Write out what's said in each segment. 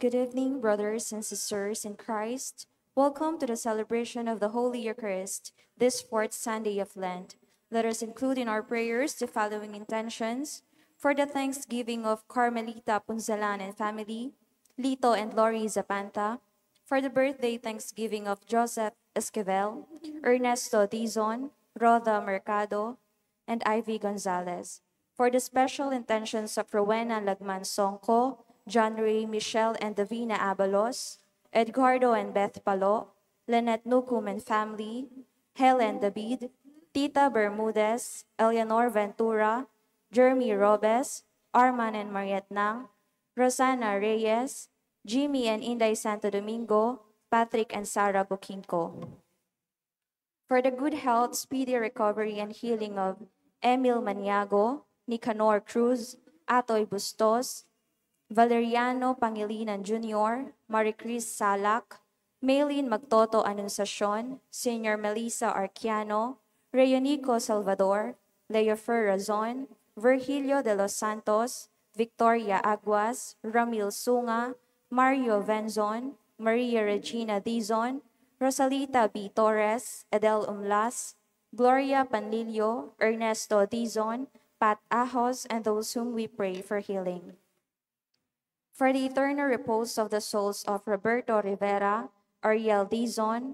Good evening, brothers and sisters in Christ. Welcome to the celebration of the Holy Eucharist, this fourth Sunday of Lent. Let us include in our prayers the following intentions: for the thanksgiving of Carmelita Punzalan and family, Lito and Lori Zapanta; for the birthday thanksgiving of Joseph Esquivel, Ernesto Dizon, Roda Mercado, and Ivy Gonzalez; for the special intentions of Rowena Lagman Songko, John Ray, Michelle, and Davina Abalos; Edgardo and Beth Palo; Lynette Nukum and family; Helen David; Tita Bermudez; Eleanor Ventura; Jeremy Robes; Arman and Mariette Nang; Rosana Reyes; Jimmy and Inday Santo Domingo; Patrick and Sarah Bukinko; for the good health, speedy recovery, and healing of Emil Maniago, Nicanor Cruz, Atoy Bustos, Valeriano Pangilinan Jr., Maricris Salak, Maylene Magtoto Anunciacion, Senior Melissa Arquiano, Rayonico Salvador, Leofer Razon, Virgilio de los Santos, Victoria Aguas, Ramil Sunga, Mario Venzon, Maria Regina Dizon, Rosalita B. Torres, Edel Umlas, Gloria Panlilio, Ernesto Dizon, Pat Ahos, and those whom we pray for healing. For the eternal repose of the souls of Roberto Rivera, Ariel Dizon,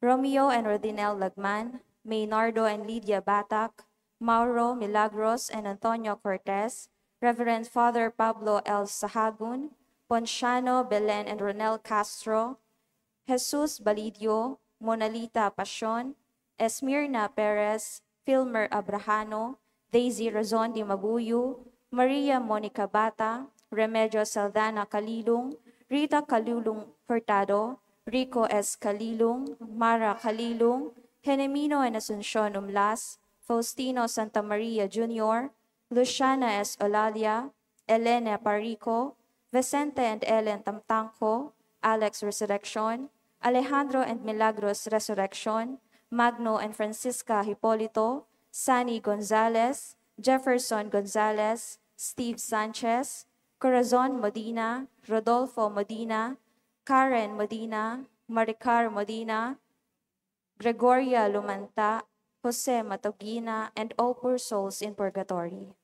Romeo and Rodinel Lagman, Maynardo and Lydia Batak, Mauro Milagros and Antonio Cortez, Reverend Father Pablo L. Sahagun, Ponciano Belen and Ronel Castro, Jesus Balidio, Monalita Pasion, Esmirna Perez, Filmer Abrahano, Daisy Razon de Mabuyu, Maria Monica Bata, Remedio Saldana Kalilung, Rita Kalulung Hurtado, Rico S. Kalilung, Mara Kalilung, Genemino and Asuncion Umlas, Faustino Santa Maria Jr., Luciana S. Olalia, Elena Parico, Vicente and Ellen Tamtangco, Alex Resurrection, Alejandro and Milagros Resurrection, Magno and Francisca Hipolito, Sani Gonzalez, Jefferson Gonzalez, Steve Sanchez, Corazon Modina, Rodolfo Modina, Karen Modina, Maricar Modina, Gregoria Lumanta, Jose Matogina, and all poor souls in purgatory.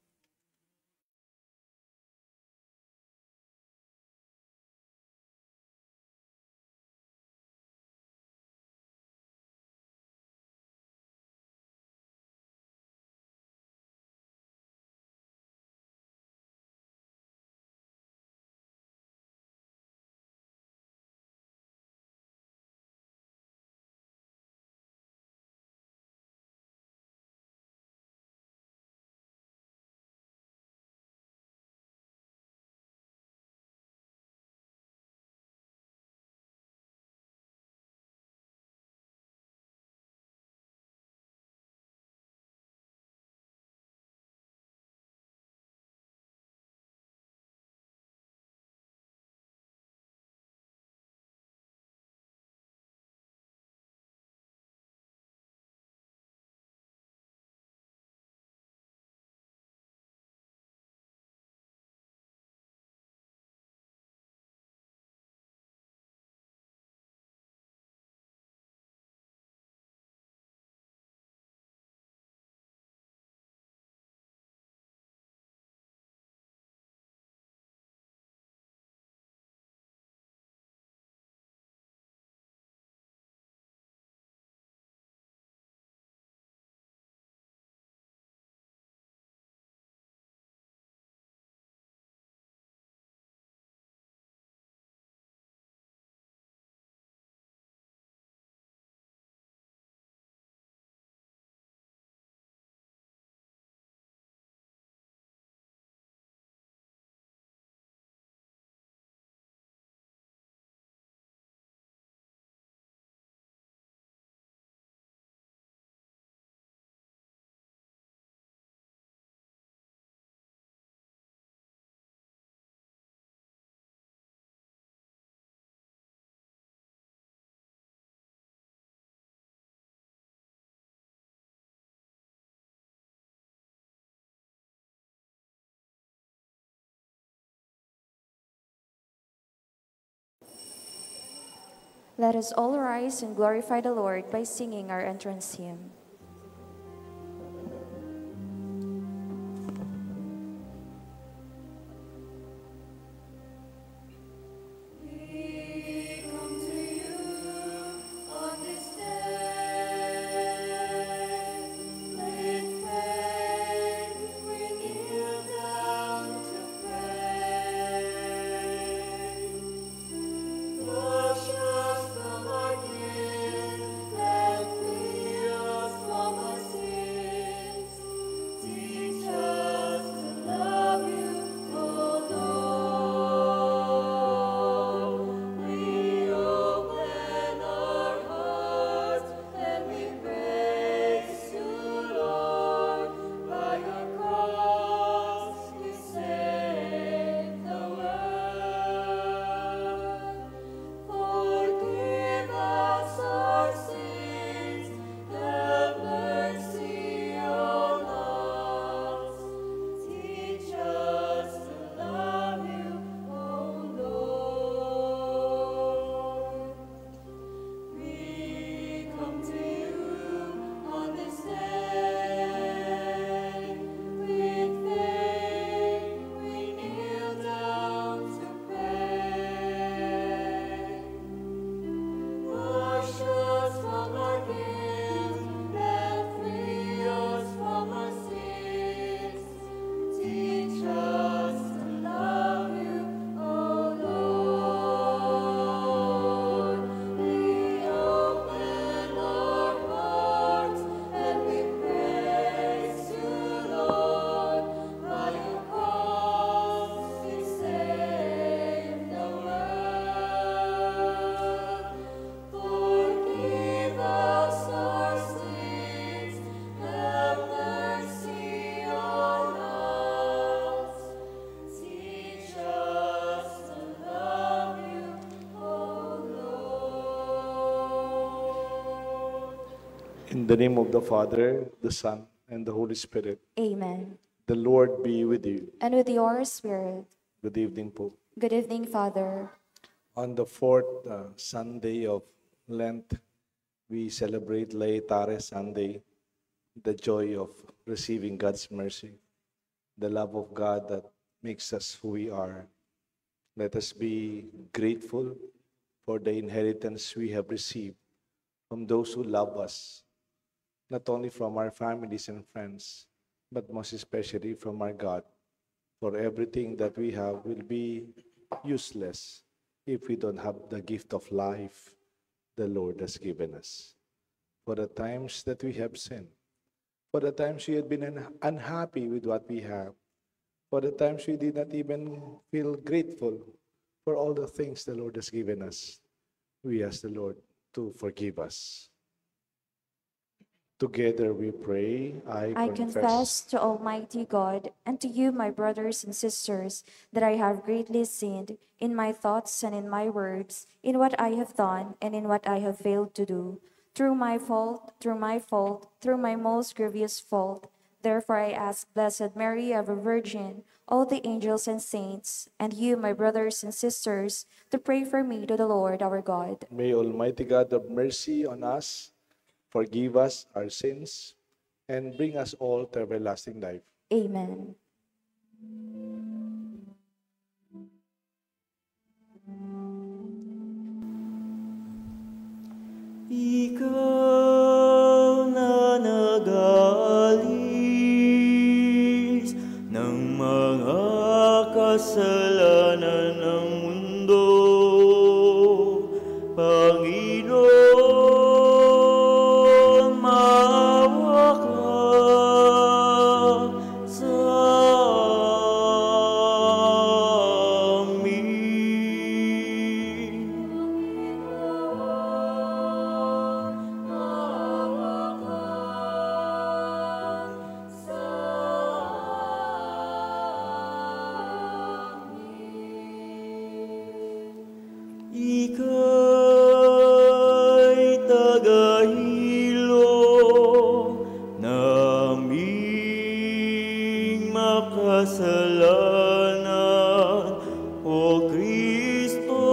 Let us all rise and glorify the Lord by singing our entrance hymn. In the name of the Father, the Son, and the Holy Spirit. Amen. The Lord be with you. And with your spirit. Good evening po. Good evening, Father. On the fourth Sunday of Lent, we celebrate Laetare Sunday, the joy of receiving God's mercy, the love of God that makes us who we are. Let us be grateful for the inheritance we have received from those who love us, not only from our families and friends, but most especially from our God. For everything that we have will be useless if we don't have the gift of life the Lord has given us. For the times that we have sinned, for the times we had been unhappy with what we have, for the times we did not even feel grateful for all the things the Lord has given us, we ask the Lord to forgive us. Together we pray, I confess to Almighty God and to you, my brothers and sisters, that I have greatly sinned in my thoughts and in my words, in what I have done and in what I have failed to do. Through my fault, through my most grievous fault. Therefore I ask Blessed Mary, ever Virgin, all the angels and saints, and you, my brothers and sisters, to pray for me to the Lord our God. May Almighty God have mercy on us, forgive us our sins, and bring us all to everlasting life. Amen. Ikaw na nag-aalis ng mga kasalanan ng mundo, Panginoon, maawa ka sa amin. Ika'y tagahilo naming makasalanan, O Kristo,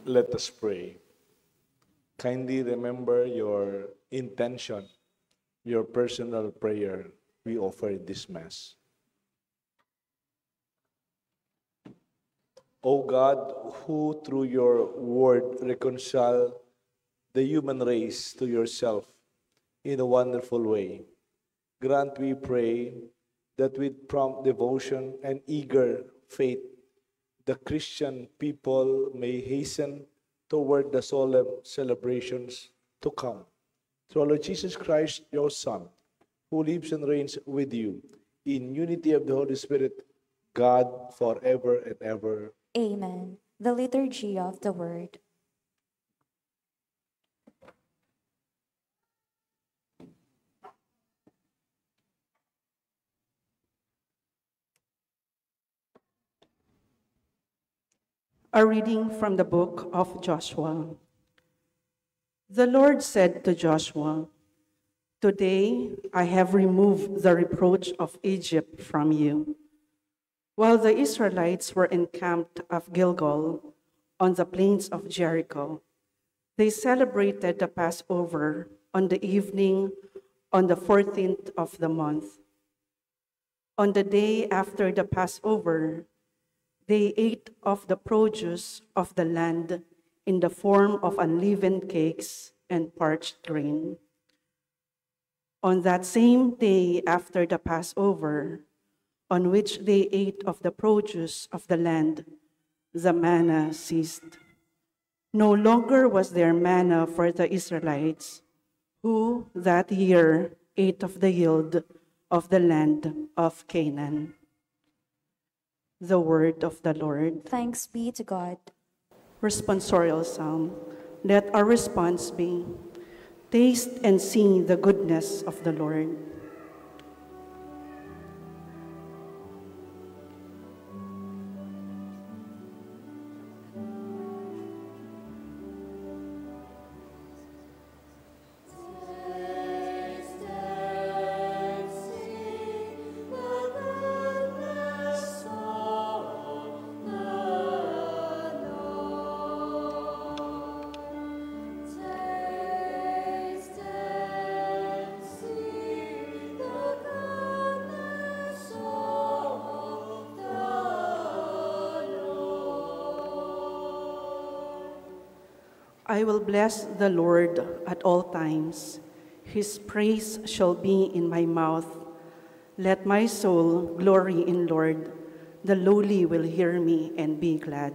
Let us pray. Kindly remember your intention, your personal prayer we offer in this Mass. O God, who through your word reconcile the human race to yourself in a wonderful way, grant, we pray, that with prompt devotion and eager faith, the Christian people may hasten toward the solemn celebrations to come. Through our Lord Jesus Christ, your Son, who lives and reigns with you in unity of the Holy Spirit, God, forever and ever. Amen. The Liturgy of the Word. A reading from the book of Joshua. The Lord said to Joshua, "Today I have removed the reproach of Egypt from you." While the Israelites were encamped at Gilgal on the plains of Jericho, they celebrated the Passover on the evening on the 14th of the month. On the day after the Passover, they ate of the produce of the land in the form of unleavened cakes and parched grain. On that same day after the Passover, on which they ate of the produce of the land, the manna ceased. No longer was there manna for the Israelites, who that year ate of the yield of the land of Canaan. The word of the Lord. Thanks be to God. Responsorial Psalm. Let our response be, "Taste and see the goodness of the Lord." I will bless the Lord at all times. His praise shall be in my mouth. Let my soul glory in Lord. The lowly will hear me and be glad.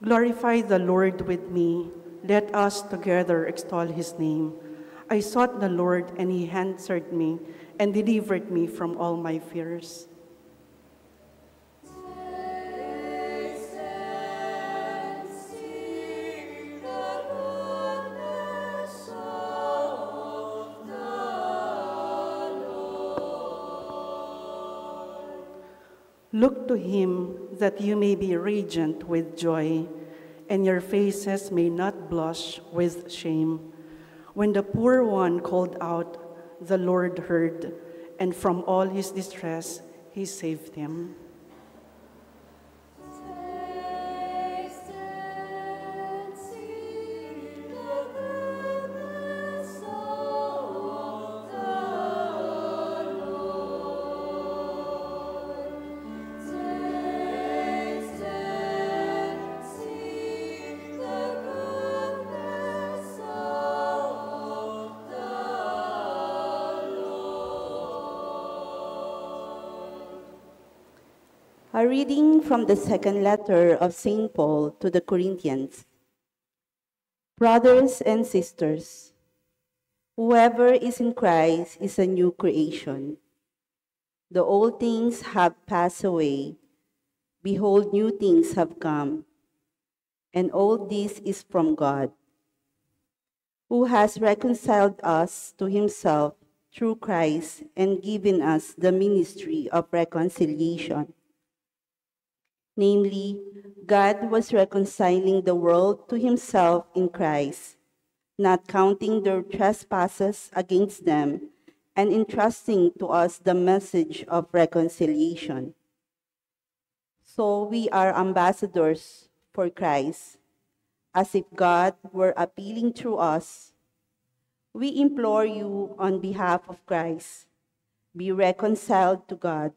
Glorify the Lord with me. Let us together extol his name. I sought the Lord, and he answered me and delivered me from all my fears. Look to him that you may be radiant with joy, and your faces may not blush with shame. When the poor one called out, the Lord heard, and from all his distress he saved him. A reading from the second letter of St. Paul to the Corinthians. Brothers and sisters, whoever is in Christ is a new creation. The old things have passed away. Behold, new things have come. And all this is from God, who has reconciled us to himself through Christ and given us the ministry of reconciliation. Namely, God was reconciling the world to himself in Christ, not counting their trespasses against them, and entrusting to us the message of reconciliation. So we are ambassadors for Christ, as if God were appealing through us. We implore you on behalf of Christ, be reconciled to God.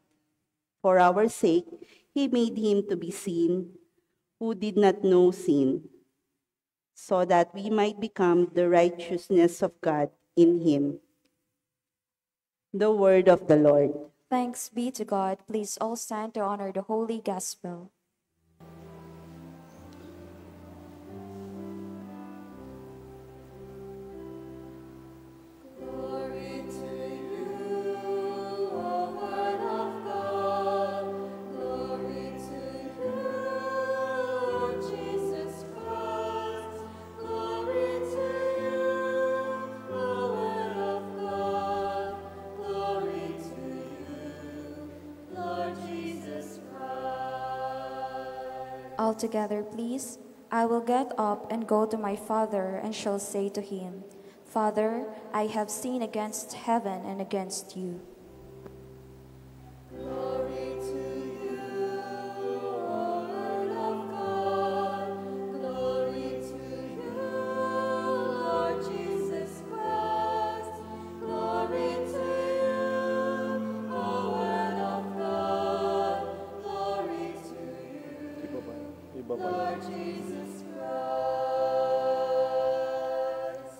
For our sake, he made him to be sin who did not know sin, so that we might become the righteousness of God in him. The word of the Lord. Thanks be to God. Please all stand to honor the Holy Gospel. All together, please. I will get up and go to my father and shall say to him, Father, I have sinned against heaven and against you.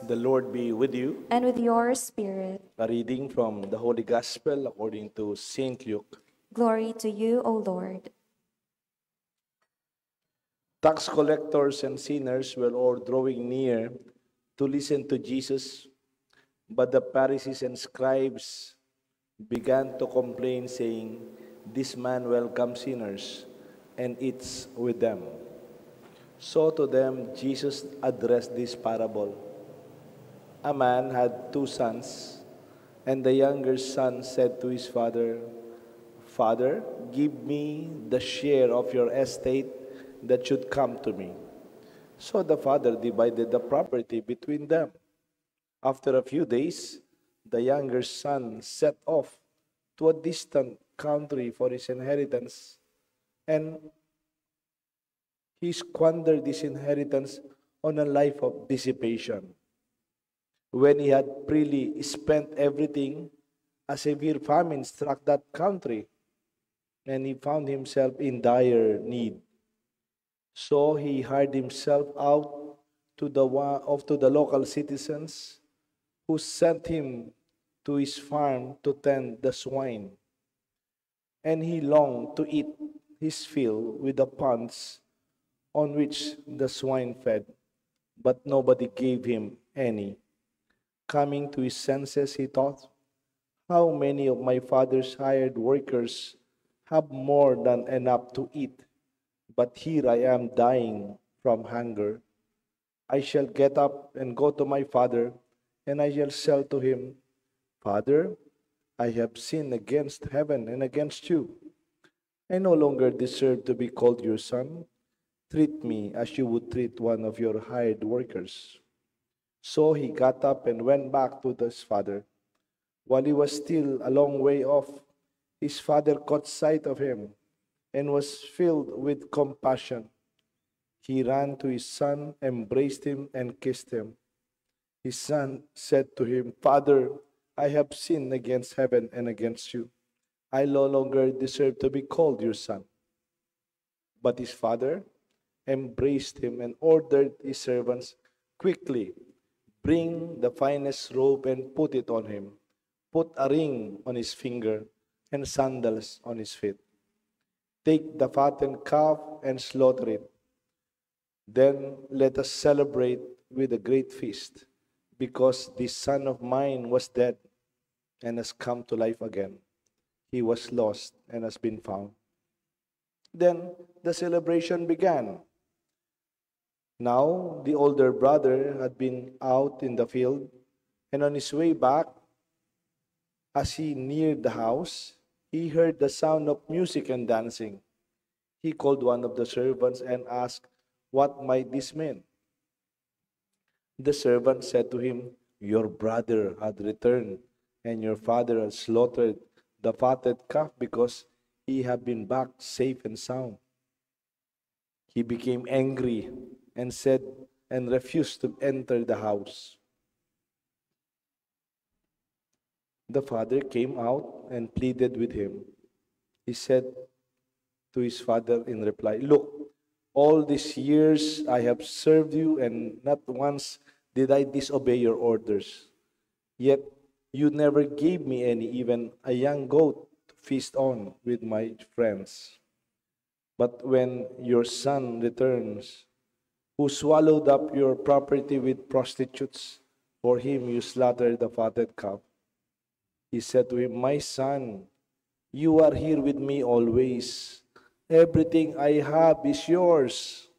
The Lord be with you. And with your spirit. A reading from the Holy Gospel according to St. Luke. Glory to you, O Lord. Tax collectors and sinners were all drawing near to listen to Jesus, but the Pharisees and scribes began to complain, saying, "This man welcomes sinners and eats with them." So to them Jesus addressed this parable. A man had 2 sons, and the younger son said to his father, "Father, give me the share of your estate that should come to me." So the father divided the property between them. After a few days, the younger son set off to a distant country for his inheritance, and he squandered his inheritance on a life of dissipation. When he had freely spent everything, a severe famine struck that country, and he found himself in dire need. So he hired himself out to the local citizens, who sent him to his farm to tend the swine. And he longed to eat his fill with the ponds on which the swine fed, but nobody gave him any. Coming to his senses, he thought, "How many of my father's hired workers have more than enough to eat, but here I am dying from hunger. I shall get up and go to my father, and I shall say to him, 'Father, I have sinned against heaven and against you. I no longer deserve to be called your son. Treat me as you would treat one of your hired workers.' So he got up and went back to his father. While he was still a long way off, his father caught sight of him and was filled with compassion. He ran to his son, embraced him, and kissed him. His son said to him, 'Father, I have sinned against heaven and against you. I no longer deserve to be called your son.' But his father embraced him and ordered his servants, 'Quickly, bring the finest robe and put it on him. Put a ring on his finger and sandals on his feet. Take the fattened calf and slaughter it. Then let us celebrate with a great feast, because this son of mine was dead and has come to life again. He was lost and has been found.' Then the celebration began. Now the older brother had been out in the field, and on his way back, as he neared the house, he heard the sound of music and dancing. He called one of the servants and asked, "What might this mean?" The servant said to him, "Your brother had returned, and your father had slaughtered the fatted calf because he had been back safe and sound." He became angry and said and refused to enter the house. The father came out and pleaded with him. He said to his father in reply, "Look, all these years I have served you, and not once did I disobey your orders. Yet you never gave me any, even a young goat to feast on with my friends. But when your son returns, who swallowed up your property with prostitutes, for him you slaughtered the fatted calf." He said to him, "My son, you are here with me always. Everything I have is yours.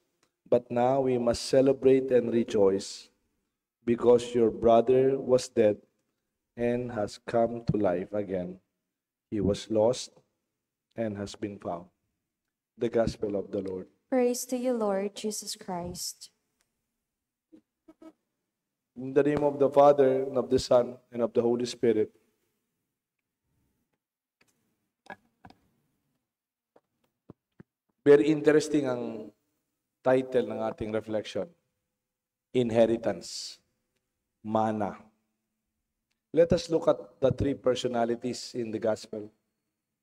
But now we must celebrate and rejoice, because your brother was dead and has come to life again. He was lost and has been found." The Gospel of the Lord. Praise to you, Lord Jesus Christ. In the name of the Father, and of the Son, and of the Holy Spirit. Very interesting ang title ng ating reflection. Inheritance. Mana. Let us look at the three personalities in the Gospel.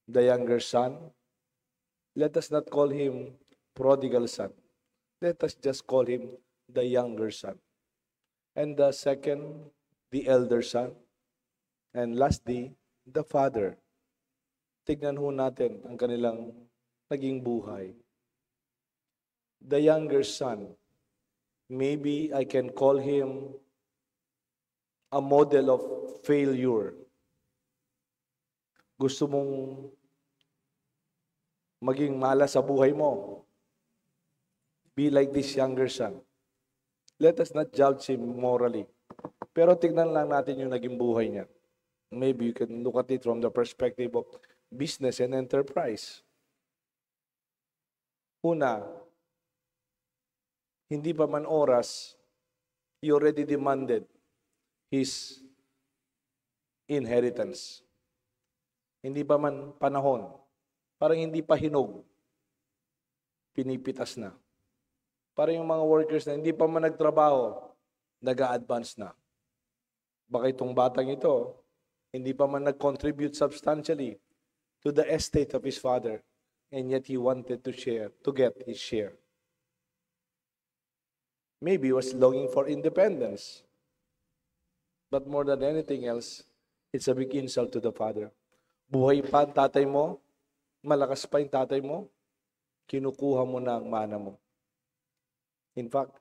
The younger son. Let us not call him prodigal son. Let us just call him the younger son. And the second, the elder son. And lastly, the father. Tignan ho natin ang kanilang naging buhay. The younger son, maybe I can call him a model of failure. Gusto mong maging malas sa buhay mo, be like this younger son. Let us not judge him morally. Pero tignan lang natin yung naging buhay niya. Maybe you can look at it from the perspective of business and enterprise. Una, hindi pa man oras, he already demanded his inheritance. Hindi pa man panahon, parang hindi pa hinog, pinipitas na. Parang yung mga workers na hindi pa man nagtrabaho, nag-a-advance na. Baka itong batang ito, hindi pa man nag-contribute substantially to the estate of his father, and yet he wanted to get his share. Maybe he was longing for independence. But more than anything else, it's a big insult to the father. Buhay pa ang tatay mo, malakas pa yung tatay mo, kinukuha mo na ang mana mo. In fact,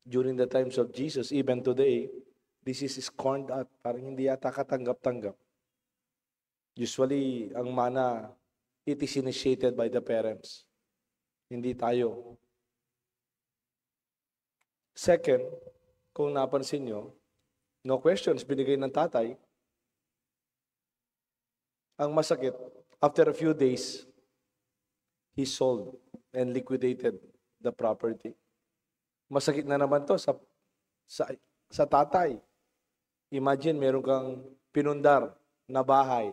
during the times of Jesus, even today, this is scorned at, parang hindi yata katanggap-tanggap. Usually, ang mana, it is initiated by the parents. Hindi tayo. Second, kung napansin nyo, no questions, binigay ng tatay. Ang masakit, after a few days, he sold and liquidated the property. Masakit na naman to sa tatay. Imagine, meron kang pinundar na bahay.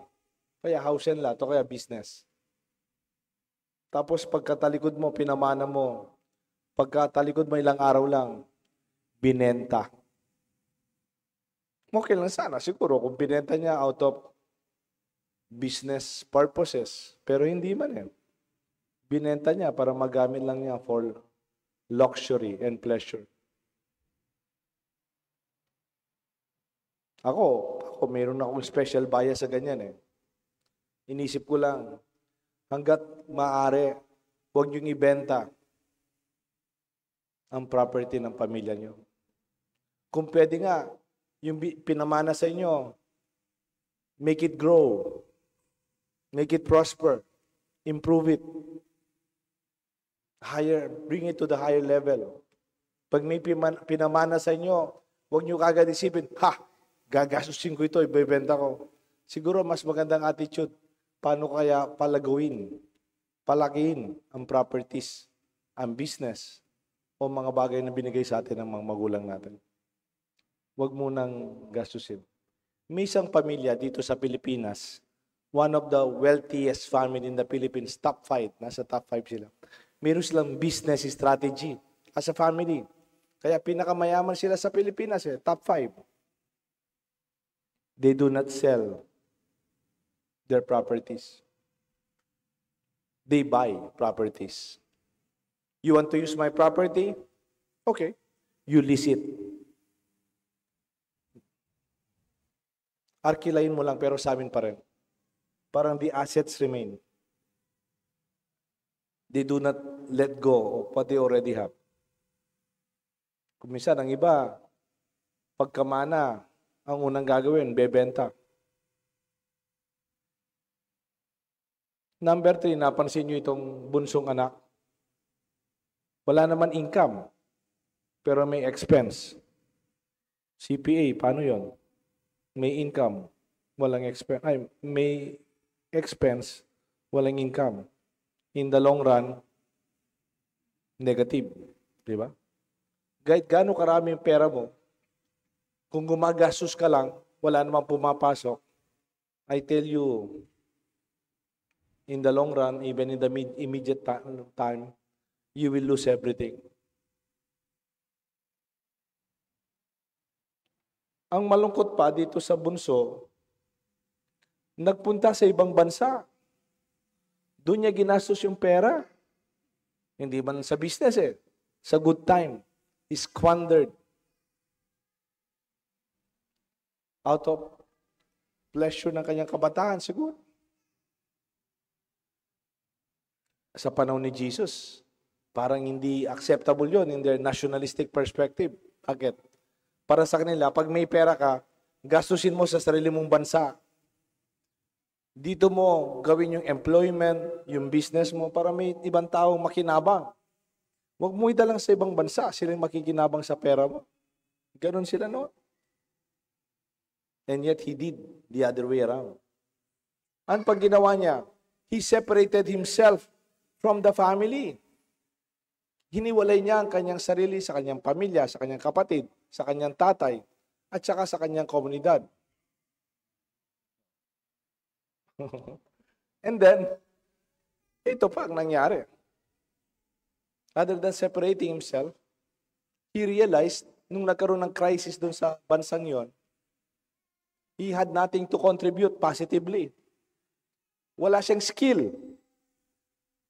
Kaya house and lot, o kaya business. Tapos pagkatalikod mo, pinamana mo. Pagkatalikod mo, ilang araw lang, binenta. Okay lang sana, siguro, kung binenta niya out of business purposes. Pero hindi man eh. Binenta niya para magamit lang niya for luxury and pleasure. Ako, meron akong special bias sa ganyan eh. Inisip ko lang, hanggat maaari, huwag niyong ibenta ang property ng pamilya niyo. Kung pwede nga, yung pinamana sa inyo, make it grow, make it prosper, improve it, higher, bring it to the higher level. Pag may pinamana sa inyo, huwag niyo kagad isipin, gagasusin ko ito, ibebenta ko. Siguro mas magandang attitude, paano kaya palagawin palakihin ang properties, ang business, o mga bagay na binigay sa atin ng mga magulang natin. Huwag mo nang gastusin. May isang pamilya dito sa Pilipinas, one of the wealthiest family in the Philippines, top 5, nasa top 5 sila. Meron silang business strategy as a family. Kaya pinakamayaman sila sa Pilipinas, top 5. They do not sell their properties. They buy properties. You want to use my property? Okay. You lease it. Arkilayin mo lang pero sa amin pa rin. Parang the assets remain. They do not let go of what they already have. Kung minsan, ang iba, pagkamana, ang unang gagawin, bebenta. Number 3, napansin nyo itong bunsong anak. Wala naman income, pero may expense. CPA, paano yon? May income, walang expense. Ay, may expense, walang income. In the long run, negative. Di ba? Kahit gaano karami yung pera mo, kung gumagastos ka lang, wala namang pumapasok, I tell you, in the long run, even in the immediate time, you will lose everything. Ang malungkot pa dito sa bunso, nagpunta sa ibang bansa. Doon niya ginastos yung pera. Hindi man sa business sa good time. He squandered. Out of pleasure ng kanyang kabataan, siguro. Sa panahon ni Jesus, parang hindi acceptable yon in their nationalistic perspective. Bakit? Para sa kanila, pag may pera ka, gastusin mo sa sarili mong bansa. Dito mo gawin yung employment, yung business mo, para may ibang taong makinabang. Huwag mo idalang sa ibang bansa, silang makikinabang sa pera mo. Ganon sila, no? And yet, he did the other way around. Ano pag ginawa niya? He separated himself from the family. Hiniwalay niya ang kanyang sarili sa kanyang pamilya, sa kanyang kapatid, sa kanyang tatay, at saka sa kanyang komunidad. And then, ito pa ang nangyari. Other than separating himself, he realized, nung nagkaroon ng crisis doon sa bansang yon, he had nothing to contribute positively. Wala siyang skill.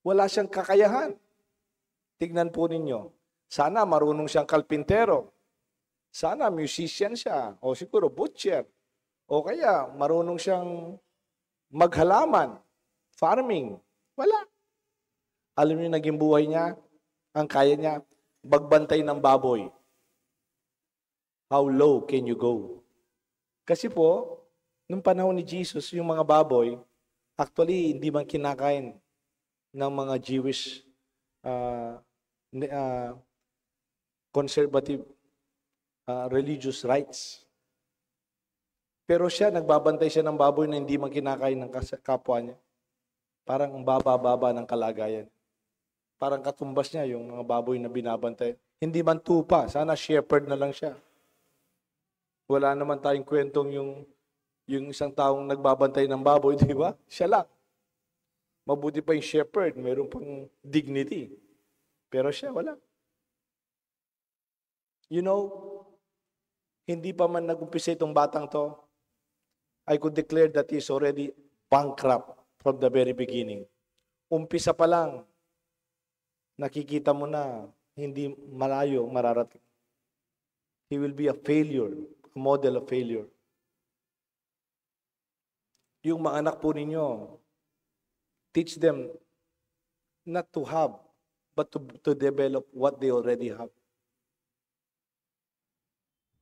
Wala siyang kakayahan. Tignan po ninyo. Sana marunong siyang kalpintero. Sana musician siya. O siguro butcher. O kaya marunong siyang maghalaman. Farming. Wala. Alam niyo naging buhay niya? Ang kaya niya? Magbantay ng baboy. How low can you go? Kasi po, nung panahon ni Jesus, yung mga baboy, actually, hindi man kinakain ng mga Jewish conservative religious rights. Pero siya, nagbabantay siya ng baboy na hindi man kinakain ng kapwa niya. Parang ang baba-baba ng kalagayan. Parang katumbas niya yung mga baboy na binabantay. Hindi man tupa, sana shepherd na lang siya. Wala naman tayong kwentong yung isang taong nagbabantay ng baboy, di ba? Siya lang. Mabuti pa yung shepherd, mayroon pang dignity. Pero siya, wala. You know, hindi pa man nag-umpisa itong batang to, I could declare that he is already bankrupt from the very beginning. Umpisa pa lang, nakikita mo na hindi malayo mararating. He will be a failure, a model of failure. Yung mga anak po ninyo, teach them not to have, but to develop what they already have.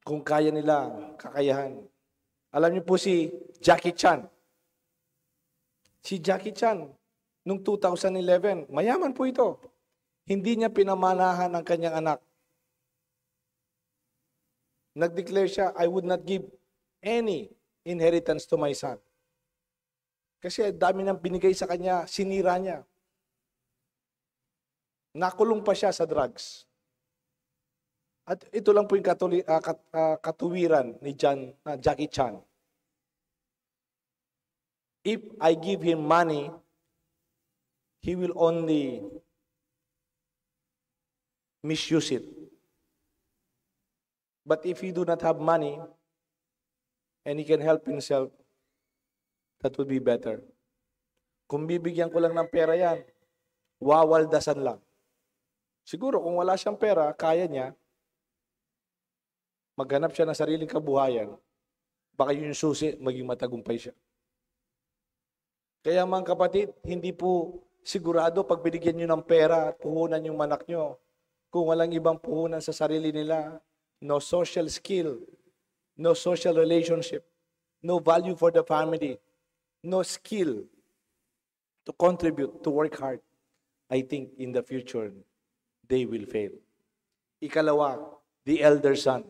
Kung kaya nila, kakayahan. Alam niyo po si Jackie Chan. Si Jackie Chan, noong 2011, mayaman po ito. Hindi niya pinamanahan ang kanyang anak. Nag-declare siya, I would not give any inheritance to my son. Kasi dami nang binigay sa kanya, sinira niya. Nakulong pa siya sa drugs. At ito lang po yung katuwiran ni Jackie Chan. If I give him money, he will only misuse it. But if he do not have money, and he can help himself, that would be better. Kung bibigyan ko lang ng pera yan, wawaldasan lang. Siguro kung wala siyang pera, kaya niya, maghanap siya ng sariling kabuhayan, baka yun yung susi, maging matagumpay siya. Kaya mga kapatid, hindi po sigurado pag binigyan nyo ng pera at puhunan yung anak nyo, kung walang ibang puhunan sa sarili nila, no social skill, no social relationship, no value for the family, no skill to contribute, to work hard, I think in the future, they will fail. Ikalawa, the elder son.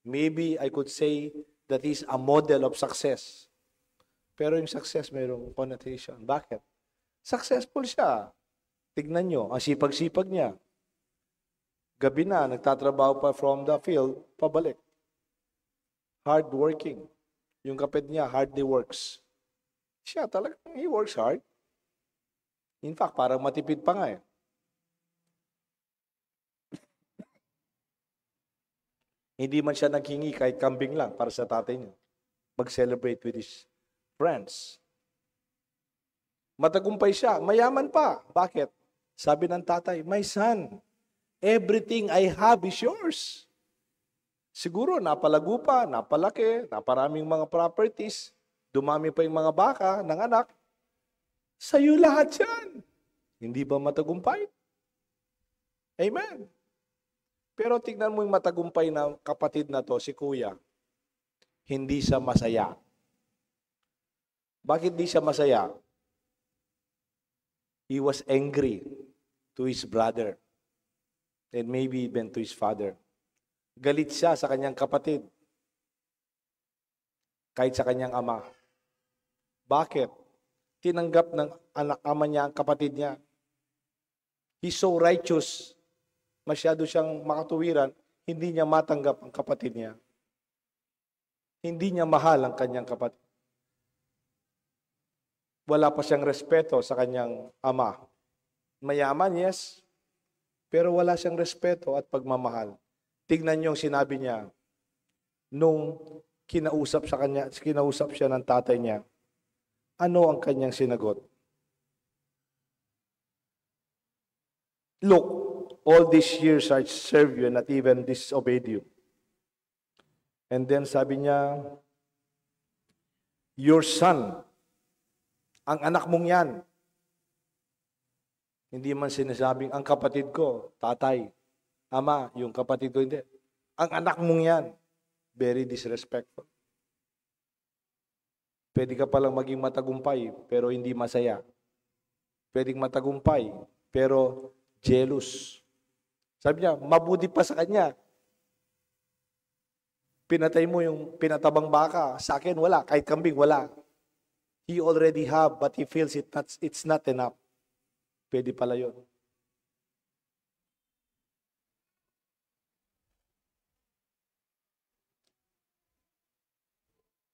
Maybe I could say that he's a model of success. Pero yung success mayroong connotation. Bakit? Successful siya. Tignan nyo, ang sipag-sipag niya. Gabi na, nagtatrabaho pa from the field, pabalik. Hard working. Yung kapit niya, hardly works. Siya talagang, he works hard. In fact, parang matipid pa nga eh. Hindi man siya naghingi kahit kambing lang para sa tatay niya. Mag-celebrate with his friends. Matagumpay siya. Mayaman pa. Bakit? Sabi ng tatay, my son, everything I have is yours. Siguro, napalago pa, napalaki, naparaming mga properties, dumami pa yung mga baka ng anak. Sa'yo lahat yan. Hindi ba matagumpay? Amen. Pero tignan mo yung matagumpay na kapatid na to, si kuya. Hindi siya masaya. Bakit di siya masaya? He was angry to his brother and maybe even to his father. Galit siya sa kanyang kapatid kahit sa kanyang ama. Bakit? Tinanggap ng ama niya ang kapatid niya. He's so righteous. Masyado siyang makatuwiran, hindi niya matanggap ang kapatid niya. Hindi niya mahal ang kanyang kapatid. Wala pa siyang respeto sa kanyang ama. Mayaman, yes, pero wala siyang respeto at pagmamahal. Tignan niyo ang sinabi niya nung kinausap siya ng tatay niya. Ano ang kanyang sinagot? Look, all these years I served you and not even disobeyed you. And then sabi niya, your son, ang anak mong yan. Hindi man sinasabing, ang kapatid ko, tatay, ama, yung kapatid ko, hindi. Ang anak mong yan. Very disrespectful. Pwede ka palang maging matagumpay, pero hindi masaya. Pwedeng matagumpay, pero jealous. Sabi niya, mabuti pa sa kanya. Pinatay mo yung pinatabang baka. Sa akin, wala. Kahit kambing, wala. He already have, but he feels it's not enough. Pwede pala yun.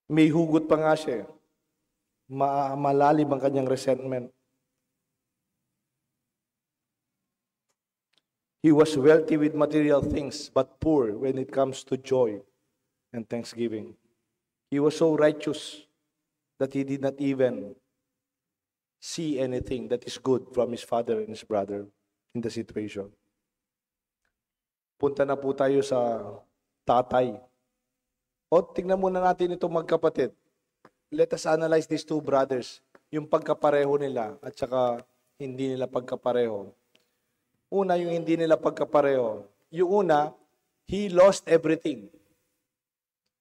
May hugot pa nga siya. Malalim ang kanyang resentment. He was wealthy with material things, but poor when it comes to joy and thanksgiving. He was so righteous that he did not even see anything that is good from his father and his brother in the situation. Punta na po tayo sa tatay. O, tingnan muna natin itong magkapatid. Let us analyze these two brothers. Yung pagkapareho nila at saka hindi nila pagkapareho. Una, yung hindi nila pagkapareho. Yung una, he lost everything.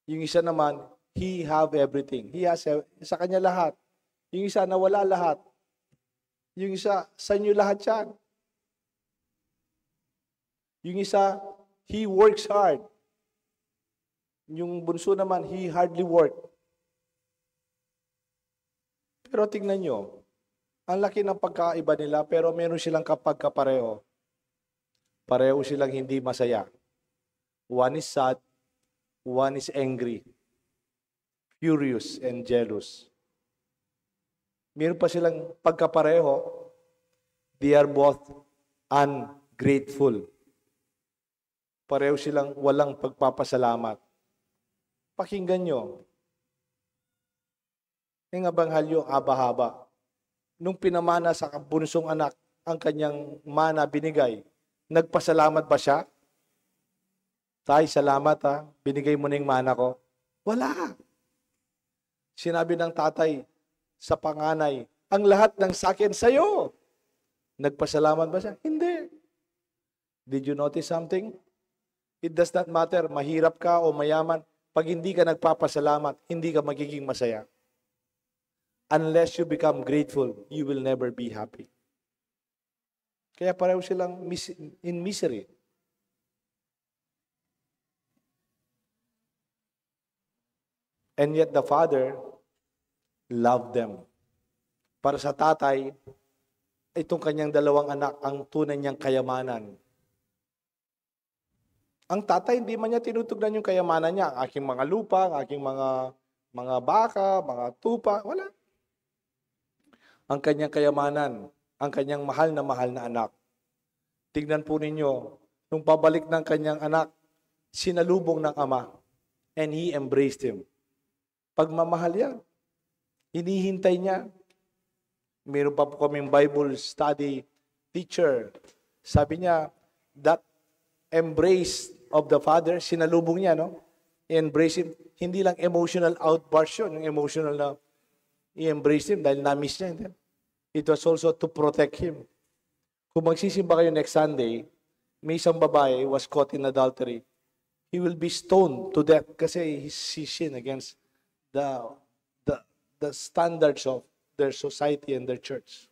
Yung isa naman, he have everything. He has sa kanya lahat. Yung isa nawala lahat. Yung isa, sa inyo lahat yan. Yung isa, he works hard. Yung bunso naman, he hardly work. Pero tingnan nyo, ang laki ng pagkaiba nila, pero meron silang kapagkapareho. Pareho silang hindi masaya. One is sad, one is angry, furious, and jealous. Meron pa silang pagkapareho, they are both ungrateful. Pareho silang walang pagpapasalamat. Pakinggan nyo. Yung abanghalyo, haba-haba. Nung pinamana sa bunsong anak, ang kanyang mana binigay, nagpasalamat ba siya? Tay, salamat ha. Binigay mo na yung mana ko. Wala. Sinabi ng tatay sa panganay, ang lahat ng sakin sa'yo. Nagpasalamat ba siya? Hindi. Did you notice something? It does not matter, mahirap ka o mayaman. Pag hindi ka nagpapasalamat, hindi ka magiging masaya. Unless you become grateful, you will never be happy. Kaya pareho silang in misery. And yet the father loved them. Para sa tatay, itong kanyang dalawang anak ang tunay niyang kayamanan. Ang tatay, hindi man niya tinutugnan yung kayamanan niya. Ang aking mga lupa, ang aking mga baka, mga tupa, wala. Ang kanyang kayamanan, ang kanyang mahal na anak. Tignan po ninyo, nung pabalik ng kanyang anak, sinalubong ng ama, and he embraced him. Pagmamahal yan. Hinihintay niya. Meron pa po kaming Bible study teacher. Sabi niya, that embrace of the Father, sinalubong niya, no? I-embrace him. Hindi lang emotional outburst yun, yung emotional na i-embrace him dahil na-miss niya. Hindi? It was also to protect him. Kung magsisimba kayo next Sunday, may isang babae was caught in adultery. He will be stoned to death kasi he sinned against the standards of their society and their church.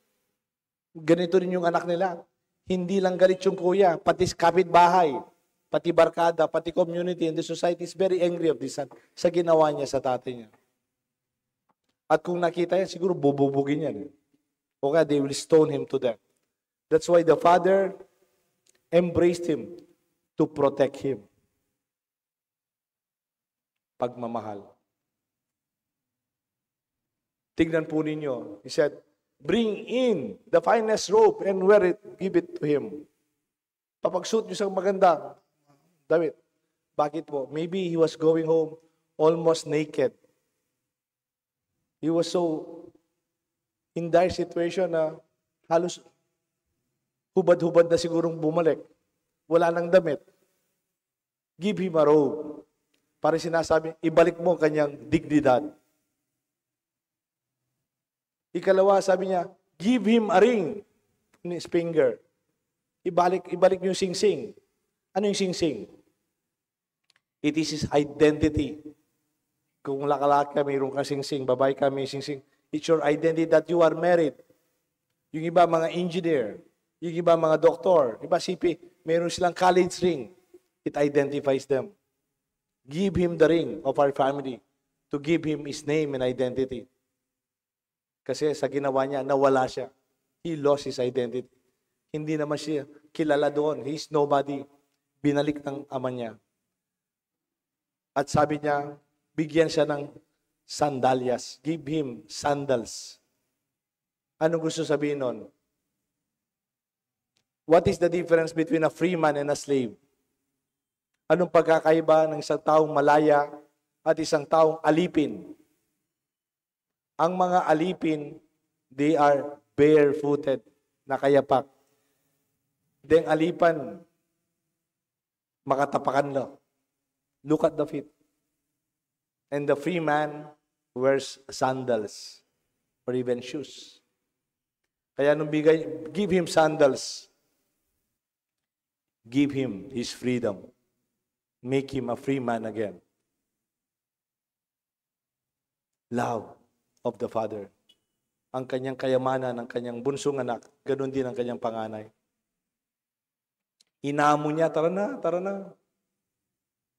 Ganito rin yung anak nila. Hindi lang galit yung kuya, pati kapitbahay, pati barkada, pati community and the society is very angry of this son sa ginawa niya sa tatay niya. At kung nakita yan, siguro bububugin yan. O kaya they will stone him to death. That's why the father embraced him to protect him. Pagmamahal. Tignan po ninyo. He said, bring in the finest robe and wear it, give it to him. Papagsuot niyo sa maganda, damit. Bakit po? Maybe he was going home almost naked. He was so in dire situation na halos hubad-hubad na sigurong bumalik. Wala nang damit. Give him a robe. Para sinasabi, ibalik mo kanyang dignidad. Ikalawa, sabi niya, give him a ring in his finger. Ibalik yung sing-sing. Ano yung sing-sing? It is his identity. Kung lakalaki ka, mayroon kang sing-sing, babae ka, may sing-sing. It's your identity that you are married. Yung iba, mga engineer. Yung iba, mga doktor. Iba, CP, mayroon silang college ring. It identifies them. Give him the ring of our family to give him his name and identity. Kasi sa ginawa niya, nawala siya. He lost his identity. Hindi naman siya kilala doon. He's nobody. Binalik ng ama niya. At sabi niya, bigyan siya ng sandalyas. Give him sandals. Ano gusto sabihin nun? What is the difference between a free man and a slave? Anong pagkakaiba ng isang taong malaya at isang taong alipin? Ang mga alipin, they are barefooted, nakayapak. Deng alipan, makatapakan lang. Look at the feet. And the free man wears sandals or even shoes. Kaya nung give him sandals, give him his freedom. Make him a free man again. Love of the Father. Ang kanyang kayamanan, ang kanyang bunsong anak, ganun din ang kanyang panganay. Inaamo niya, tara na.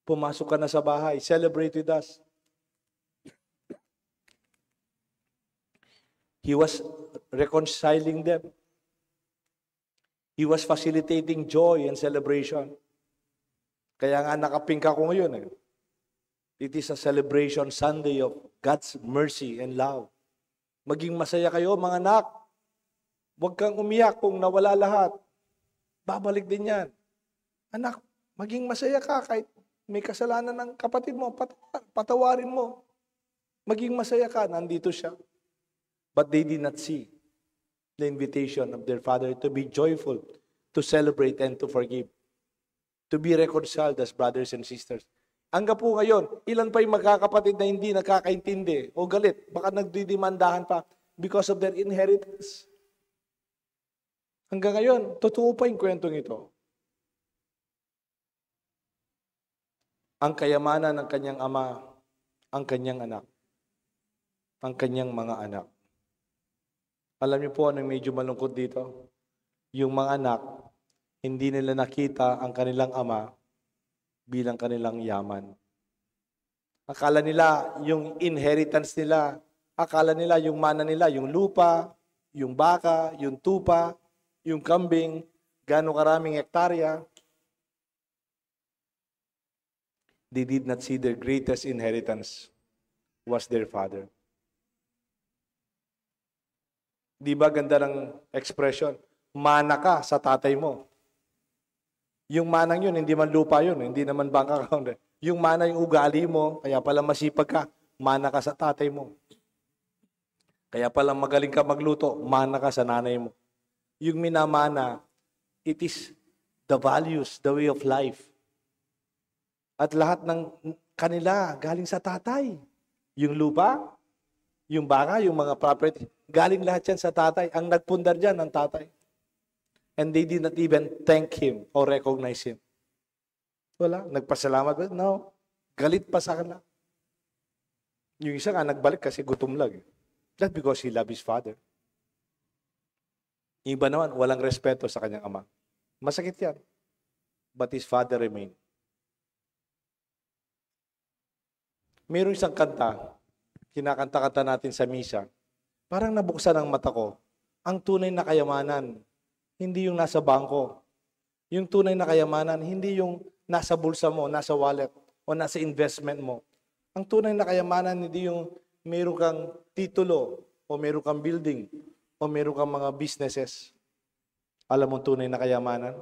Pumasok ka na sa bahay, celebrate with us. He was reconciling them. He was facilitating joy and celebration. Kaya nga nakapink ako ngayon eh. It is a celebration Sunday of God's mercy and love. Maging masaya kayo mga anak. Huwag kang umiyak kung nawala lahat. Babalik din yan. Anak, maging masaya ka kahit may kasalanan ng kapatid mo. Patawarin mo. Maging masaya ka, nandito siya. But they did not see the invitation of their father to be joyful, to celebrate and to forgive. To be reconciled as brothers and sisters. Hanggang po ngayon, ilan pa yung magkakapatid na hindi nakakaintindi o galit, baka nagdidemandahan pa because of their inheritance. Hanggang ngayon, totoo pa yung kwentong ito. Ang kayamanan ng kanyang ama, ang kanyang anak, ang kanyang mga anak. Alam niyo po anong medyo malungkot dito? Yung mga anak, hindi nila nakita ang kanilang ama bilang kanilang yaman. Akala nila yung inheritance nila, akala nila yung mana nila, yung lupa, yung baka, yung tupa, yung kambing, gaano karaming hektarya. They did not see their greatest inheritance was their father. Di ba ganda ng expression? Mana ka sa tatay mo. Yung manang yun, hindi man lupa yun, hindi naman bank account. Yung mana yung ugali mo, kaya pala masipag ka, mana ka sa tatay mo. Kaya pala magaling ka magluto, mana ka sa nanay mo. Yung minamana, it is the values, the way of life. At lahat ng kanila galing sa tatay. Yung lupa, yung baka, yung mga property, galing lahat yan sa tatay. Ang nagpundar dyan, ang tatay. And they did not even thank him or recognize him. Wala. Nagpasalamat ba? No. Galit pa sa kanila. Yung isa nga nagbalik kasi gutom lang. Not because he loved his father. Yung iba naman, walang respeto sa kanyang ama. Masakit yan. But his father remained. Mayroong isang kanta, kinakanta-kanta natin sa misa. Parang nabuksan ang mata ko. Ang tunay na kayamanan, hindi yung nasa bangko. Yung tunay na kayamanan, hindi yung nasa bulsa mo, nasa wallet, o nasa investment mo. Ang tunay na kayamanan, hindi yung meron kang titulo, o meron kang building, o meron kang mga businesses. Alam mo tunay na kayamanan?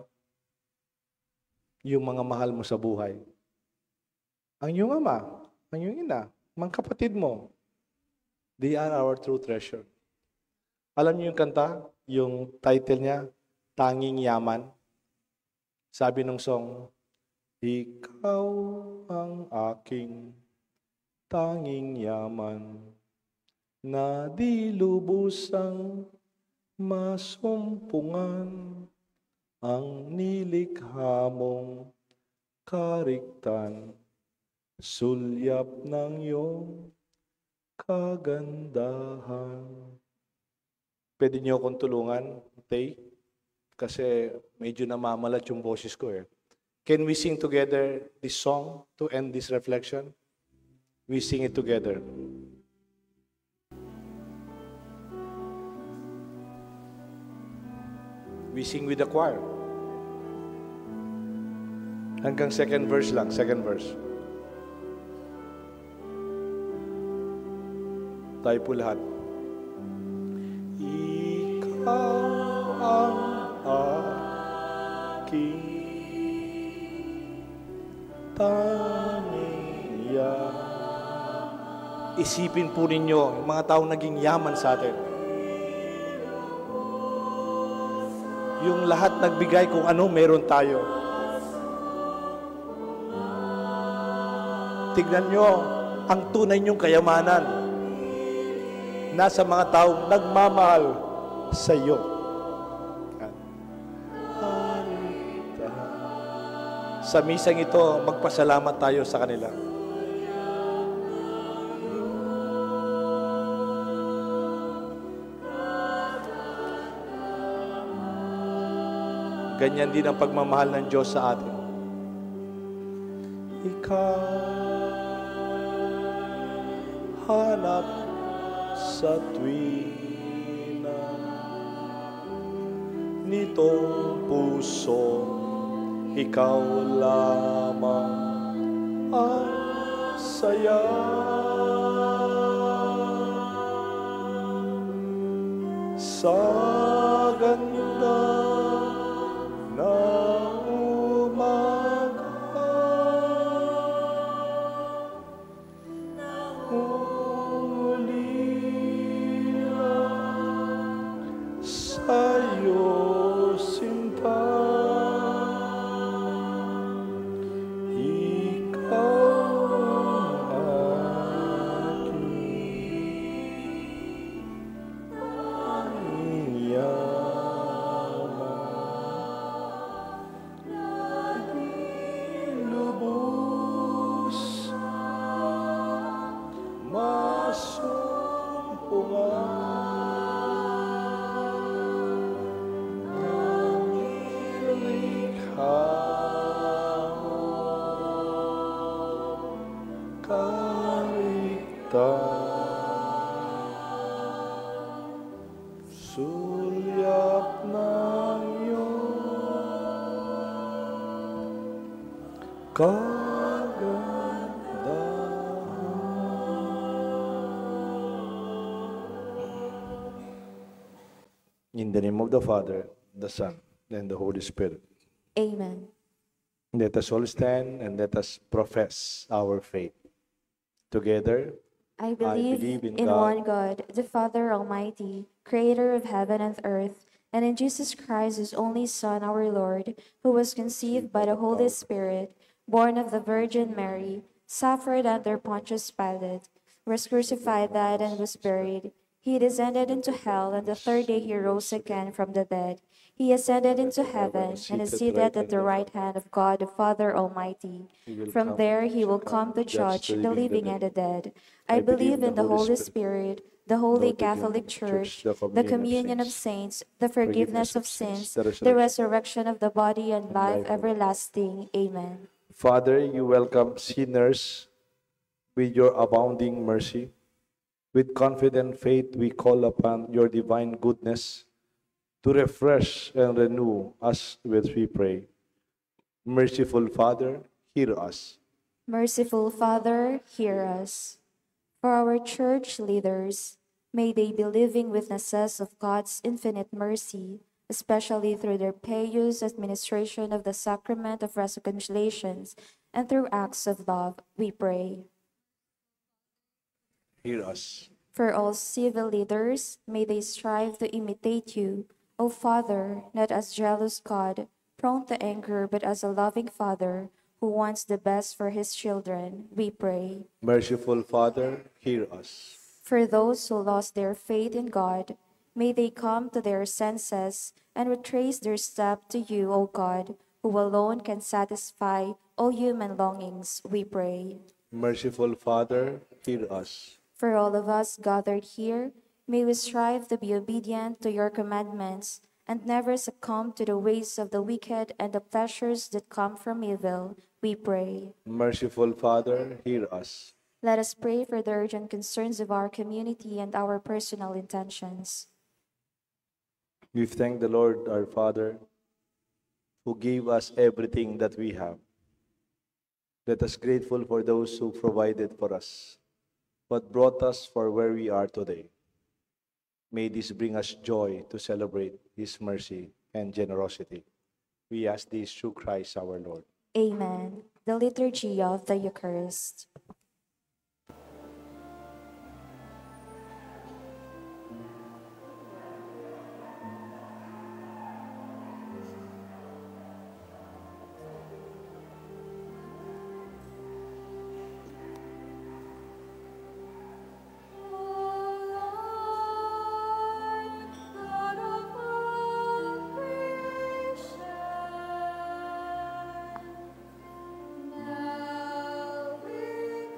Yung mga mahal mo sa buhay. Ang iyong ama, ang iyong ina, mga kapatid mo, they are our true treasure. Alam niyo yung kanta? Yung title niya, Tanging Yaman. Sabi ng song, ikaw ang aking tanging yaman na di lubusang masumpungan ang nilikha mong kariktan, sulyap ng iyong kagandahan. Pwede niyo akong tulungan, Tay? Kasi medyo namamalat yung boses ko eh. Can we sing together this song to end this reflection? We sing it together. We sing with the choir. Hanggang second verse lang, second verse. Tayo po lahat. Ikaw ang aking tanging yaman. Isipin po ninyo, yung mga taong naging yaman sa atin. Yung lahat nagbigay kung ano meron tayo. Tignan nyo, ang tunay nyong kayamanan nasa mga taong nagmamahal sa iyo. Sa misang ito, magpasalamat tayo sa kanila. Ganyan din ang pagmamahal ng Diyos sa atin. Ikaw hanap sa tuwina nitong puso, ikaw lamang ang saya. Sa ganda na umaga, ulila sa'yo sinta. Sulyap ng iyong In the name of the Father, the Son, and the Holy Spirit. Amen. Let us all stand and let us profess our faith. Together, I believe in one God, the Father Almighty, creator of heaven and earth, and in Jesus Christ, his only Son, our Lord, who was conceived by the Holy Spirit, born of the Virgin Mary, suffered under Pontius Pilate, was crucified, died, and was buried. He descended into hell, and the third day he rose again from the dead. He ascended into heaven, and is seated at the right hand of God the Father Almighty. From there he will come to judge the living and the dead. I believe in the Holy Spirit, the Holy Catholic Church, the communion of saints, the forgiveness of sins, the resurrection of the body, and life everlasting. Amen. Father, you welcome sinners with your abounding mercy. With confident faith, we call upon your divine goodness to refresh and renew us which we pray. Merciful Father, hear us. Merciful Father, hear us. For our church leaders, may they be living witnesses of God's infinite mercy, especially through their pious administration of the sacrament of reconciliations and through acts of love, we pray. Hear us. For all civil leaders, may they strive to imitate you, O Father, not as jealous God, prone to anger, but as a loving Father who wants the best for his children, we pray. Merciful Father, hear us. For those who lost their faith in God, may they come to their senses and retrace their step to you, O God, who alone can satisfy all human longings, we pray. Merciful Father, hear us. For all of us gathered here, may we strive to be obedient to your commandments and never succumb to the ways of the wicked and the pleasures that come from evil, we pray. Merciful Father, hear us. Let us pray for the urgent concerns of our community and our personal intentions. We thank the Lord our Father who gave us everything that we have. Let us grateful for those who provided for us, but brought us for where we are today. May this bring us joy to celebrate His mercy and generosity. We ask this through Christ our Lord. Amen. The Liturgy of the Eucharist. Now we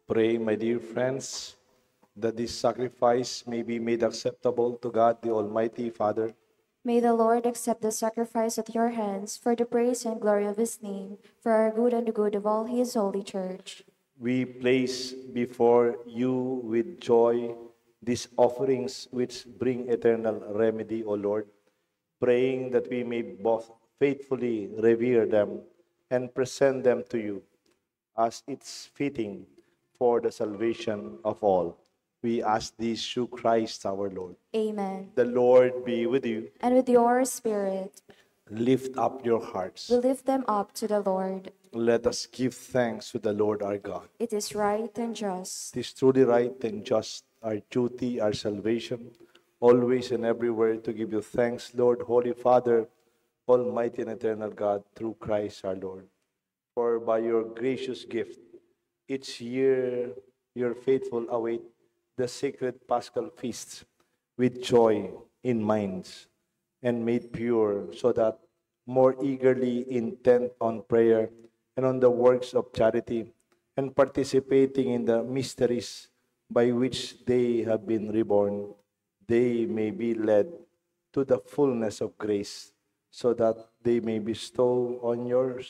Pray, my dear friends, that this sacrifice may be made acceptable to God, the Almighty Father. May the Lord accept the sacrifice at your hands for the praise and glory of his name, for our good and the good of all his holy church. We place before you with joy these offerings which bring eternal remedy, O Lord, praying that we may both faithfully revere them and present them to you as it's fitting for the salvation of all. We ask this through Christ our Lord. Amen. The Lord be with you. And with your spirit, Lift up your hearts. we lift them up to the Lord. Let us give thanks to the Lord our God. It is right and just. It is truly right and just, our duty, our salvation, always and everywhere to give you thanks, Lord, Holy Father, Almighty and eternal God, through Christ our Lord. For by your gracious gift, each year your faithful await the sacred Paschal feasts with joy in minds and made pure, so that more eagerly intent on prayer and on the works of charity and participating in the mysteries by which they have been reborn, they may be led to the fullness of grace, so that they may bestow on your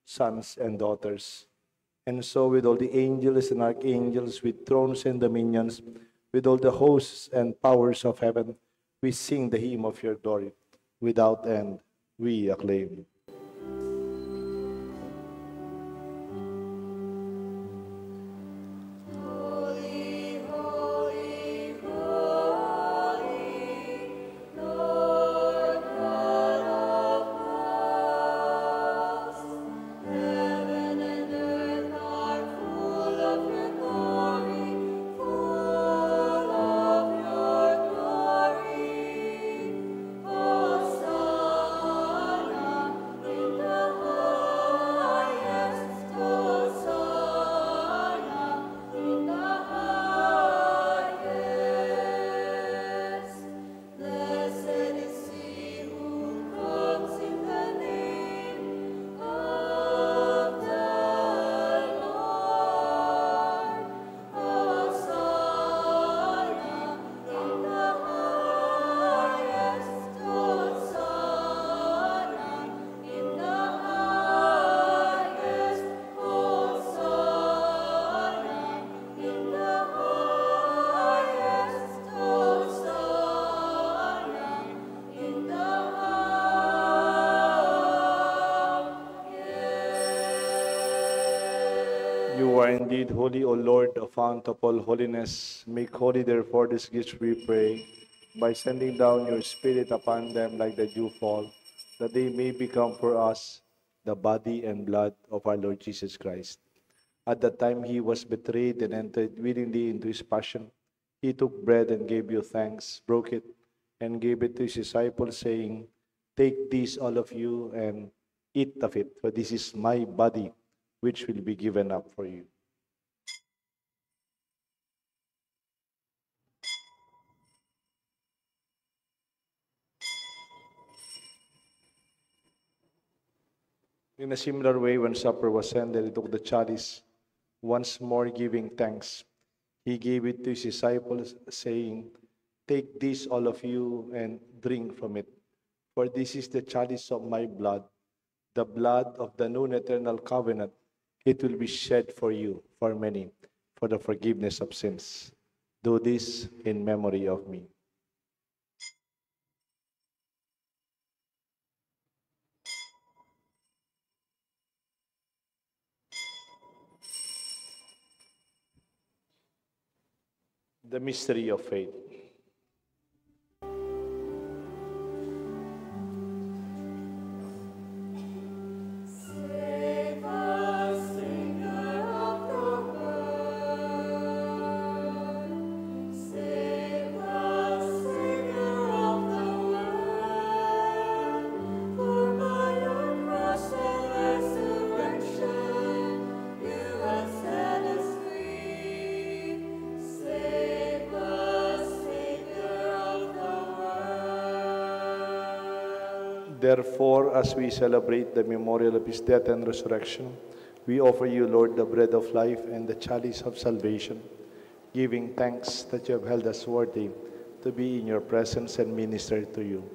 sons and daughters. And so with all the angels and archangels, with thrones and dominions, with all the hosts and powers of heaven, we sing the hymn of your glory. Without end, we acclaim. You are indeed holy, O Lord, the fount of all holiness. Make holy, therefore, these gifts, we pray, by sending down your Spirit upon them like the dewfall, that they may become for us the body and blood of our Lord Jesus Christ. At the time he was betrayed and entered willingly into his passion, he took bread and gave you thanks, broke it, and gave it to his disciples, saying, "Take this, all of you, and eat of it, for this is my body, which will be given up for you." In a similar way, when supper was ended, he took the chalice, once more giving thanks. He gave it to his disciples, saying, "Take this, all of you, and drink from it. For this is the chalice of my blood, the blood of the new and eternal covenant. It will be shed for you, for many, for the forgiveness of sins. Do this in memory of me." The mystery of faith. Therefore, as we celebrate the memorial of his death and resurrection, We offer you, Lord, the bread of life and the chalice of salvation, giving thanks that you have held us worthy to be in your presence and minister to you.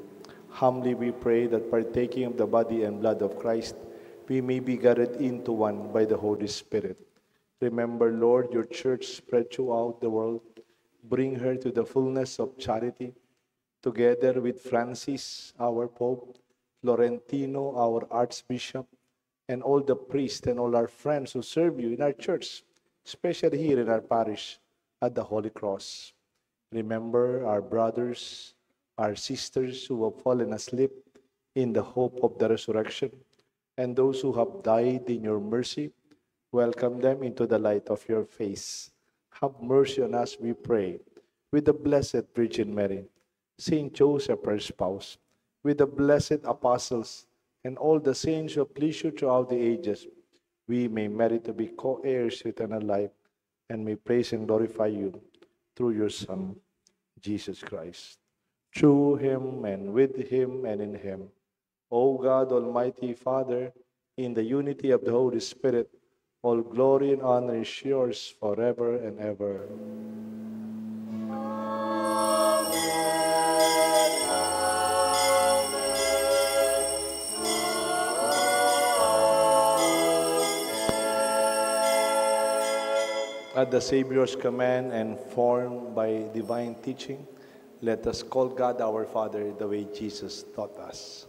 Humbly we pray that partaking of the body and blood of Christ, we may be gathered into one by the Holy Spirit. Remember, Lord, your church spread throughout the world. Bring her to the fullness of charity, together with Francis, our Pope, Florentino, our Archbishop, and all the priests and all our friends who serve you in our church, especially here in our parish at the Holy Cross. Remember our brothers, our sisters who have fallen asleep in the hope of the resurrection, and those who have died in your mercy. Welcome them into the light of your face. Have mercy on us, we pray, with the Blessed Virgin Mary, Saint Joseph, her spouse, with the blessed apostles, and all the saints who have pleased you throughout the ages, we may merit to be co-heirs with eternal life, and may praise and glorify you through your Son, Jesus Christ. Through him, and with him, and in him, O God, Almighty Father, in the unity of the Holy Spirit, all glory and honor is yours forever and ever. At the Savior's command and formed by divine teaching, let us call God our Father the way Jesus taught us.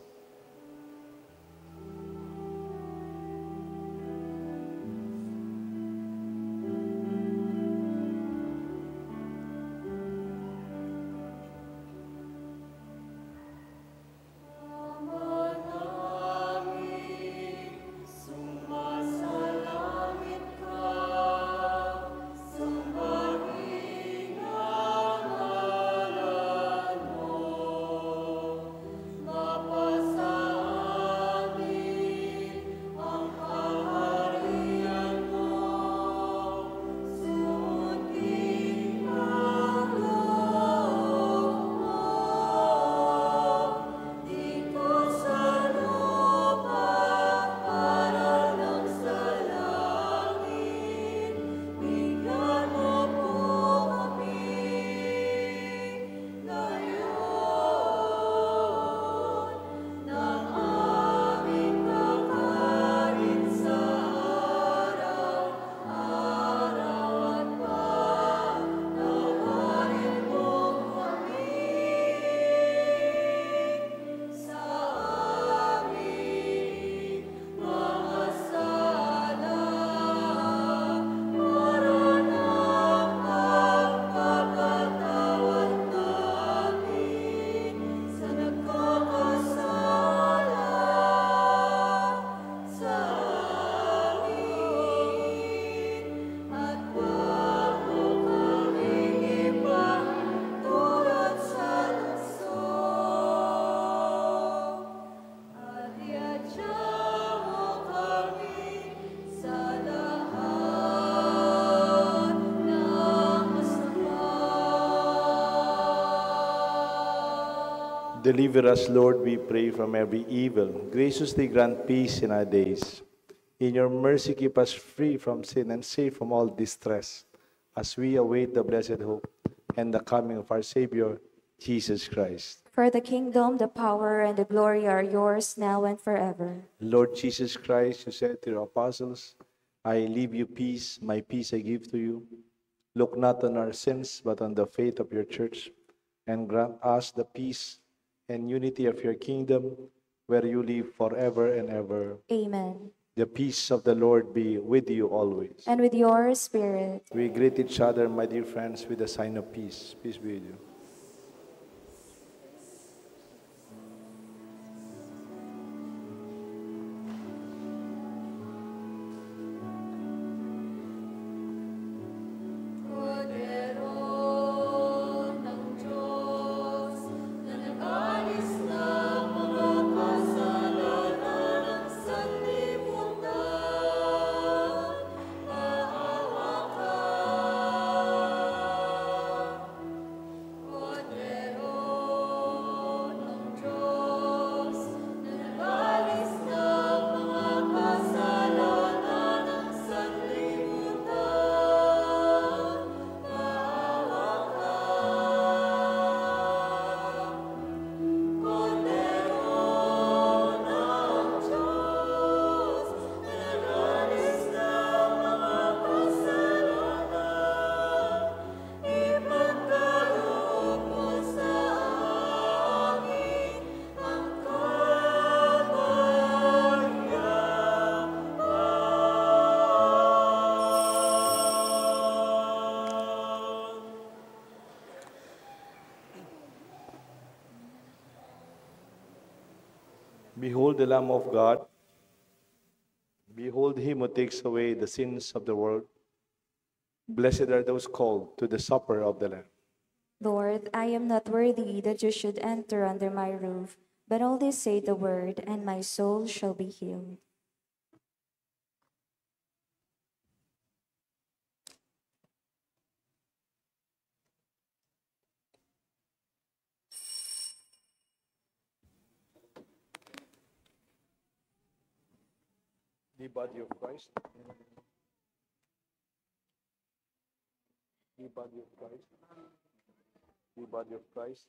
Deliver us, Lord, we pray, from every evil. Graciously grant peace in our days. In your mercy, keep us free from sin and safe from all distress, as we await the blessed hope and the coming of our Savior, Jesus Christ. For the kingdom, the power, and the glory are yours now and forever. Lord Jesus Christ, you said to your apostles, I leave you peace, my peace I give to you. Look not on our sins, but on the faith of your church, and grant us the peace and unity of your kingdom, where you live forever and ever. Amen. The peace of the Lord be with you always. And with your spirit. We greet each other, my dear friends, with a sign of peace. Peace be with you. Behold the Lamb of God. Behold him who takes away the sins of the world. Blessed are those called to the supper of the Lamb. Lord, I am not worthy that you should enter under my roof, but only say the word, and my soul shall be healed. The body of Christ. The body of Christ. The body of Christ.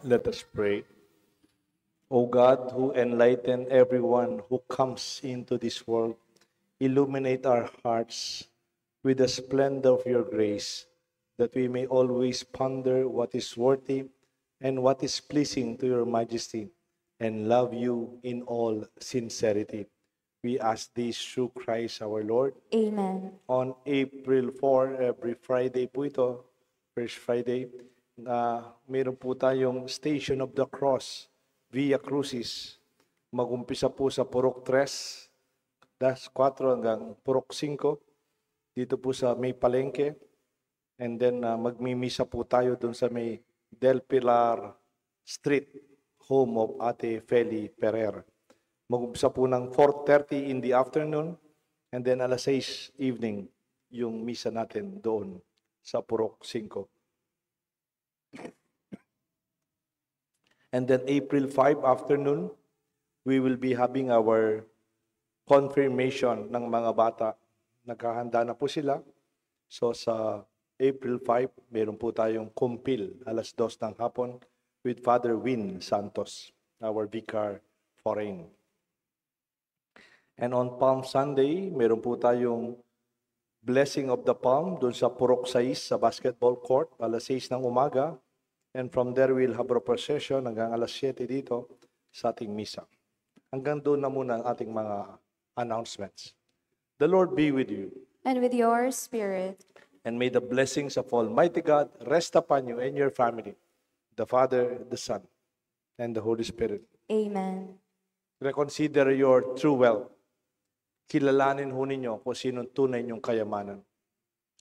Let us pray. O God, who enlighten everyone who comes into this world, illuminate our hearts with the splendor of your grace, that we may always ponder what is worthy and what is pleasing to your majesty, and love you in all sincerity. We ask this through Christ our Lord. Amen. On April 4, every Friday po ito, first Friday, Meron po tayong Station of the Cross, Via Crucis. Mag-umpisa po sa Purok 3, das 4 hanggang Purok 5, dito po sa may Palengke. And then magmimisa po tayo doon sa may Del Pilar Street, home of Ate Feli Ferrer. Mag-umpisa po ng 4:30 in the afternoon, and then alas 6 evening yung misa natin doon sa Purok 5. And then April 5 afternoon, we will be having our confirmation ng mga bata. Naghahanda na po sila. So sa April 5, meron po tayong kumpil, alas 2 ng hapon, with Father Win Santos, our Vicar Foreign. And on Palm Sunday, meron po tayong Blessing of the Palm doon sa Purok 6 sa basketball court, alas 6 ng umaga. And from there, we'll have a procession hanggang alas 7 dito sa ating misa. Hanggang doon na muna ang ating mga announcements. The Lord be with you. And with your spirit. And may the blessings of Almighty God rest upon you and your family, the Father, the Son, and the Holy Spirit. Amen. Reconsider your true wealth. Kilalanin ho ninyo kung sinong tunay niyong kayamanan.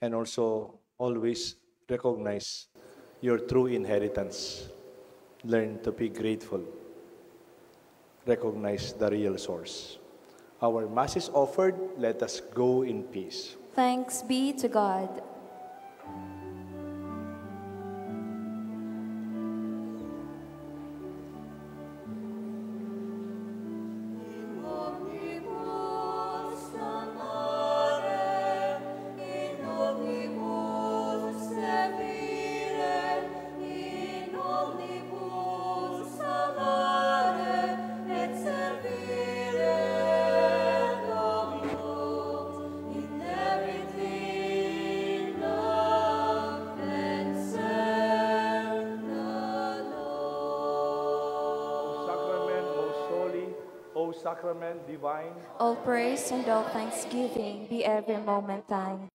And also, always recognize your true inheritance. Learn to be grateful. Recognize the real source. Our Mass is offered. Let us go in peace. Thanks be to God. Sacrament divine, All praise and all thanksgiving be every moment thine.